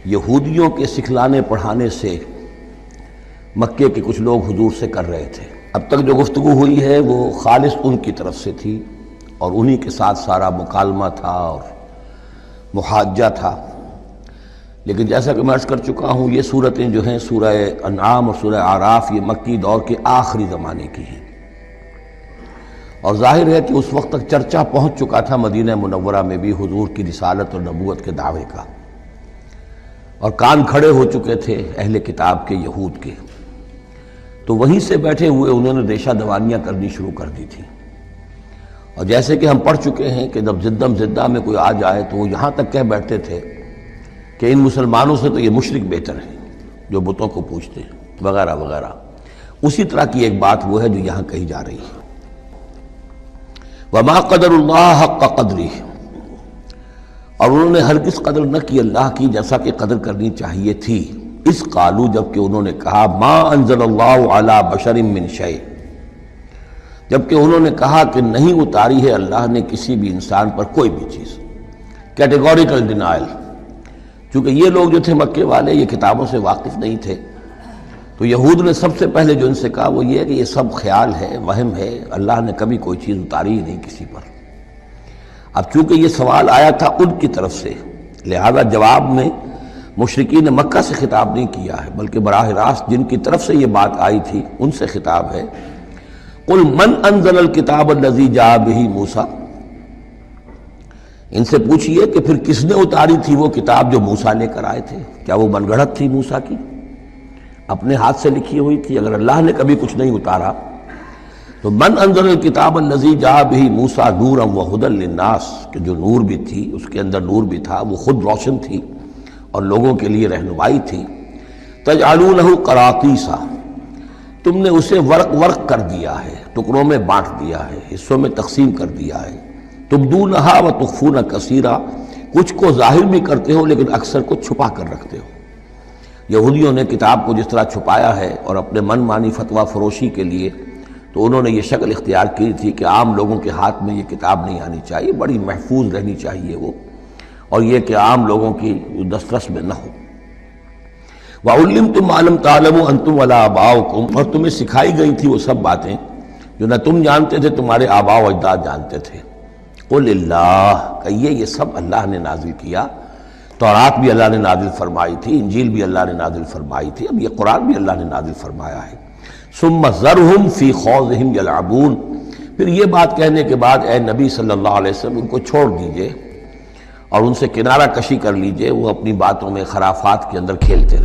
یہودیوں کے سکھلانے پڑھانے سے مکے کے کچھ لوگ حضور سے کر رہے تھے۔ اب تک جو گفتگو ہوئی ہے وہ خالص ان کی طرف سے تھی اور انہی کے ساتھ سارا مکالمہ تھا اور محاجہ تھا، لیکن جیسا کہ میں عرض کر چکا ہوں یہ صورتیں جو ہیں سورہ انعام اور سورہ اعراف یہ مکی دور کے آخری زمانے کی ہیں، اور ظاہر ہے کہ اس وقت تک چرچا پہنچ چکا تھا مدینہ منورہ میں بھی حضور کی رسالت اور نبوت کے دعوے کا، اور کان کھڑے ہو چکے تھے اہل کتاب کے یہود کے، تو وہیں سے بیٹھے ہوئے انہوں نے ریشہ دوانیاں کرنی شروع کر دی تھی۔ اور جیسے کہ ہم پڑھ چکے ہیں کہ جب زدم زدہ میں کوئی آ جائے تو وہ یہاں تک کہہ بیٹھتے تھے کہ ان مسلمانوں سے تو یہ مشرک بہتر ہیں جو بتوں کو پوجتے ہیں وغیرہ وغیرہ۔ اسی طرح کی ایک بات وہ ہے جو یہاں کہی جا رہی ہے، وَمَا قَدَرُ اللَّهَ حَقَّ قَدْرِهِ، اور انہوں نے ہرگز قدر نہ کی اللہ کی جیسا کہ قدر کرنی چاہیے تھی، اس قالو جبکہ انہوں نے کہا ما انزل اللہ علی بشر من شیء، جبکہ انہوں نے کہا کہ نہیں اتاری ہے اللہ نے کسی بھی انسان پر کوئی بھی چیز، کیٹیگوریکل ڈینائل۔ چونکہ یہ لوگ جو تھے مکے والے یہ کتابوں سے واقف نہیں تھے، تو یہود نے سب سے پہلے جو ان سے کہا وہ یہ ہے کہ یہ سب خیال ہے، وہم ہے، اللہ نے کبھی کوئی چیز اتاری ہی نہیں کسی پر۔ اب چونکہ یہ سوال آیا تھا ان کی طرف سے، لہذا جواب میں مشرکین مکہ سے خطاب نہیں کیا ہے، بلکہ براہ راست جن کی طرف سے یہ بات آئی تھی ان سے خطاب ہے۔ قل من انزل الکتاب الذی جاء بہ موسیٰ، ان سے پوچھئے کہ پھر کس نے اتاری تھی وہ کتاب جو موسیٰ لے کر آئے تھے؟ کیا وہ من گھڑت تھی موسیٰ کی؟ اپنے ہاتھ سے لکھی ہوئی تھی؟ اگر اللہ نے کبھی کچھ نہیں اتارا تو من انزل الکتاب الذی جاء بہ موسیٰ نورا وہدی للناس، کہ جو نور بھی تھی اس کے اندر نور بھی تھا، وہ خود روشن تھی اور لوگوں کے لیے رہنمائی تھی۔ تجعلونہ قراطیسا، تم نے اسے ورق ورق کر دیا ہے، ٹکڑوں میں بانٹ دیا ہے، حصوں میں تقسیم کر دیا ہے۔ تبدونہا وتخفون کثیرا، کچھ کو ظاہر بھی کرتے ہو لیکن اکثر کو چھپا کر رکھتے ہو۔ یہودیوں نے کتاب کو جس طرح چھپایا ہے اور اپنے من مانی فتویٰ فروشی کے لیے تو انہوں نے یہ شکل اختیار کی تھی کہ عام لوگوں کے ہاتھ میں یہ کتاب نہیں آنی چاہیے، بڑی محفوظ رہنی چاہیے وہ، اور یہ کہ عام لوگوں کی دسترس میں نہ ہو۔ وَعُلِّمْتُمْ مَا لَمْ تَعْلَمُوا أَنْتُمْ وَلَا آبَاؤُكُمْ، اور تمہیں سکھائی گئی تھی وہ سب باتیں جو نہ تم جانتے تھے تمہارے آباء و اجداد جانتے تھے۔ قُلِ اللَّهُ، کہیے یہ سب اللہ نے نازل کیا، تورات بھی اللہ نے نازل فرمائی تھی، انجیل بھی اللہ نے نازل فرمائی تھی، اب یہ قرآن بھی اللہ نے نازل فرمایا ہے۔ ثُمَّ ذَرْهُمْ فِي خَوْضِهِمْ يَلْعَبُونَ، پھر یہ بات کہنے کے بعد اے نبی صلی اللہ علیہ وسلم ان کو چھوڑ دیجئے اور ان سے کنارہ کشی کر لیجئے، وہ اپنی باتوں میں خرافات کے اندر کھیلتے رہے۔